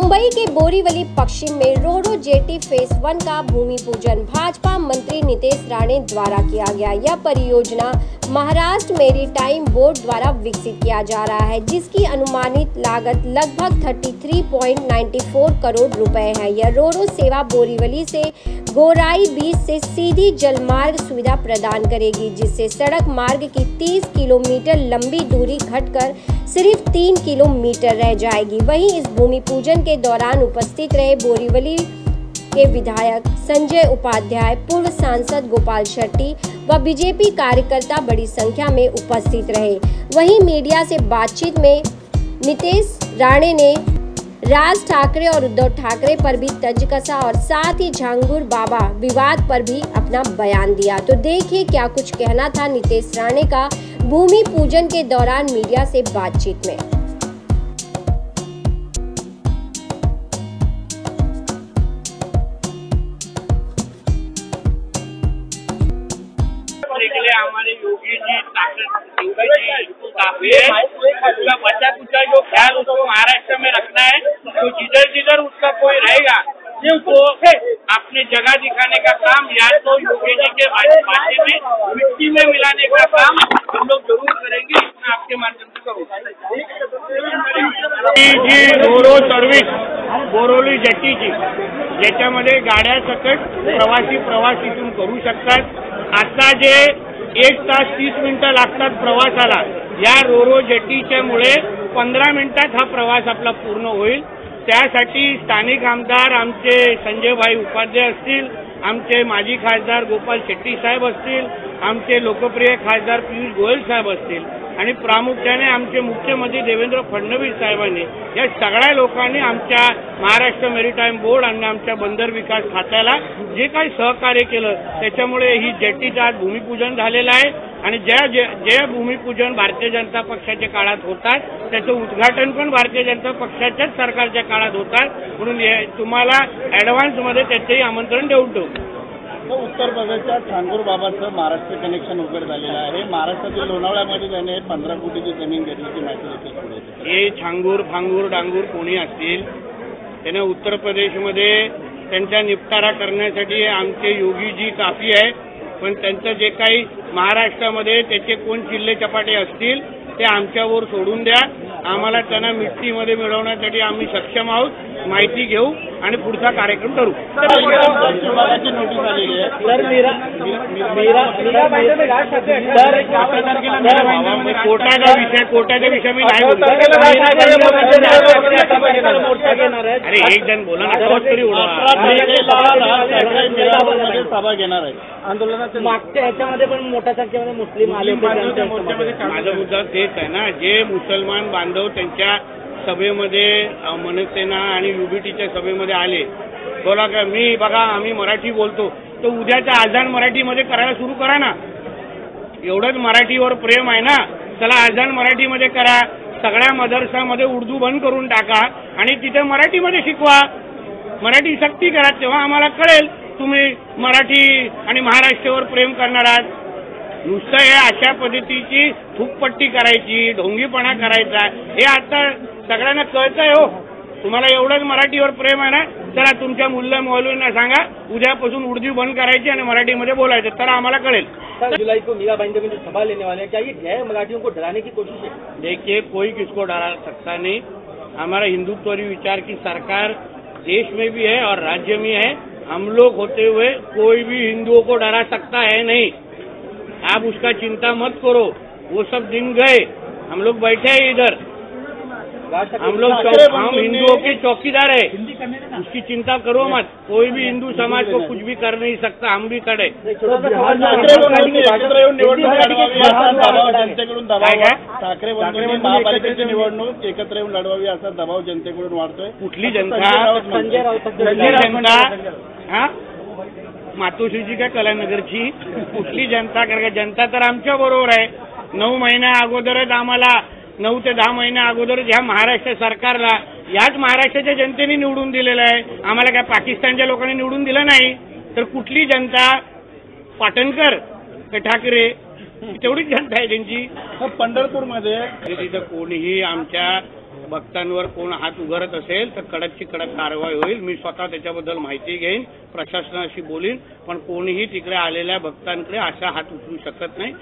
मुंबई के बोरीवली पश्चिम में Ro-Ro jetty phase 1 का भूमि पूजन भाजपा मंत्री नितेश राणे द्वारा किया गया। यह परियोजना महाराष्ट्र मेरीटाइम बोर्ड द्वारा विकसित किया जा रहा है, जिसकी अनुमानित लागत लगभग 33.94 करोड़ रुपए है। यह रोरो सेवा बोरीवली से गोराई बीच से सीधी जलमार्ग सुविधा प्रदान करेगी, जिससे सड़क मार्ग की 30 किलोमीटर लंबी दूरी घटकर सिर्फ 3 किलोमीटर रह जाएगी। वहीं इस भूमि पूजन के दौरान उपस्थित रहे बोरीवली के विधायक संजय उपाध्याय, पूर्व सांसद गोपाल शेट्टी व बीजेपी कार्यकर्ता बड़ी संख्या में उपस्थित रहे। वहीं मीडिया से बातचीत में नितेश राणे ने राज ठाकरे और उद्धव ठाकरे पर भी तंज कसा और साथ ही झांगुर बाबा विवाद पर भी अपना बयान दिया। तो देखिए क्या कुछ कहना था नितेश राणे का भूमि पूजन के दौरान मीडिया से बातचीत में। हमारे योगी जी काफी है, उसका बच्चा कुचा जो ख्याल उसको महाराष्ट्र में रखना है। तो जिधर जिधर उसका कोई रहेगा उसको अपनी जगह दिखाने का काम या तो योगी जी के भाषण में मिट्टी में मिलाने का काम हम लोग जरूर करेंगे। इसमें आपके माध्यम से रोरो सर्व्हिस बोरिवली जेटीची, ज्याच्यामध्ये गाड्या सकट प्रवास इथून करू शकतात। आता जे 1 तास 30 मिनिटं लागतात प्रवासाला, या रोरो जेटीच्या मुळे 15 मिनिटात हा प्रवास आपला पूर्ण होईल। त्यासाठी स्थानिक आमदार आमचे संजयभाई उपाध्याय असतील, आमचे माजी खासदार गोपाल शेट्टी साहेब असतील, आमचे लोकप्रिय खासदार पियुष गोयल साहेब असतील आणि प्रामुख्याने आमचे मुख्यमंत्री देवेंद्र फडणवीस साहेबांनी या सगळ्या लोकांनी आमच्या महाराष्ट्र मेरीटाइम बोर्ड आणि आमच्या बंदर विकास खात्याला जे काही सहकार्य केलं, त्याच्यामुळे ही जेटीचं आज भूमिपूजन झालेलं आहे। आणि जे भूमिपूजन भारतीय जनता पक्षाच्या काळात होतात त्याचं उद्घाटन पण भारतीय जनता पक्षाच्याच सरकारच्या काळात होतात, म्हणून तुम्हाला ॲडव्हान्समध्ये त्याचंही आमंत्रण देऊन ठेवतो। उत्तर प्रदेशच्या झांगुर बाबाचं महाराष्ट्र कनेक्शन वगैरे झालेलं आहे। महाराष्ट्रातील लोणावळ्यामध्ये त्याने 15 कोटीची जमीन घेतल्याची माहिती देते। हे झांगूर फांगूर डांगूर कोणी असतील, त्याने उत्तर प्रदेशमध्ये त्यांचा निपटारा करण्यासाठी आमचे योगीजी काफी आहे, पण त्यांचं जे काही महाराष्ट्रामध्ये त्याचे कोण चिल्ले चपाटे असतील ते आमच्यावर सोडून द्या। आम्हाला त्यांना मिट्टीमध्ये मिळवण्यासाठी आम्ही सक्षम आहोत, माहिती घेऊ आणि पुढचा कार्यक्रम करू। नोटीस आलेली आहे कोर्टाचा विषय मी नाही बोलतो। अरे एक जण बोला ना, तरी सभा घेणार आहे आंदोलनाच्या मागच्या ह्याच्यामध्ये पण मोठ्या संख्येमध्ये मुस्लिम आले। माझा मुद्दा तेच आहे ना, जे मुसलमान बांधव त्यांच्या सभेमध्ये मनसेना आणि युबीटीच्या सभेमध्ये आले, बोला का मी बघा आम्ही मराठी बोलतो, तर उद्याचा आजान मराठीमध्ये करायला सुरू करा ना। एवढंच मराठीवर प्रेम आहे ना, चला आजान मराठीमध्ये करा। सगळ्या मदरसामध्ये उर्दू बंद करून टाका आणि तिथे मराठीमध्ये शिकवा, मराठी सक्ती करा, तेव्हा आम्हाला कळेल तुम्ही मराठी आणि महाराष्ट्रावर प्रेम करणार आहात। नुसतं हे अशा पद्धतीची फुकपट्टी करायची, ढोंगीपणा करायचा, हे आता सगळ्यांना कळतंय हो। तुम्हाला एवढंच मराठीवर प्रेम आहे ना, चला तुमच्या मुल्ला मौलवींना सांगा उद्यापासून उर्दू बंद करायची आणि मराठीमध्ये बोलायचं, तर आम्हाला कळेल। जुलाई को मीरा भाईंदर में सभा लेने वाले हैं, क्या ये गैर मराठियों को डराने की कोशिश है? देखिए कोई किसको डरा सकता नहीं। हमारा हिंदुत्वरी विचार की सरकार देश में भी है और राज्य में है। हम लोग होते हुए कोई भी हिंदुओं को डरा सकता है नहीं। आप उसका चिंता मत करो, वो सब दिन गए। हम लोग बैठे हैं इधर, हम हिंदुओं के चौकीदार है, उसकी चिंता करो मत। कोई भी हिंदू समाज को कुछ भी कर नहीं सकता, हम भी खड़े। ठाकरे महापालिकेची निवडणूक एकत्र येऊन लढवावी असा दबाव जनतेकडून वाढतोय। कुठली जनता? हा मातोश्रीची काय कलानगरची कुठली जनता? कारण जनता तर आमच्या बरोबर आहे। 9 महिन्या अगोदरच आम्हाला 9 ते 10 महिन्या अगोदरच ह्या महाराष्ट्र सरकारला याच महाराष्ट्राच्या जनतेने निवडून दिलेलं आहे। आम्हाला काय पाकिस्तानच्या लोकांनी निवडून दिलं नाही, तर कुठली जनता? पाटणकर का ठाकरे? तेवढीच जनता आहे त्यांची। पंढरपूरमध्ये तिथं कोणीही आमच्या भक्तांवर कोण हात उगारत असेल तर कडकची कडक कारवाई होईल. मी स्वतः त्याच्याबद्दल माहिती घेईन, प्रशासनाशी बोलीन, पण कोणीही तिकडे आलेल्या भक्तांकडे असा हात उचलू शकत नाही.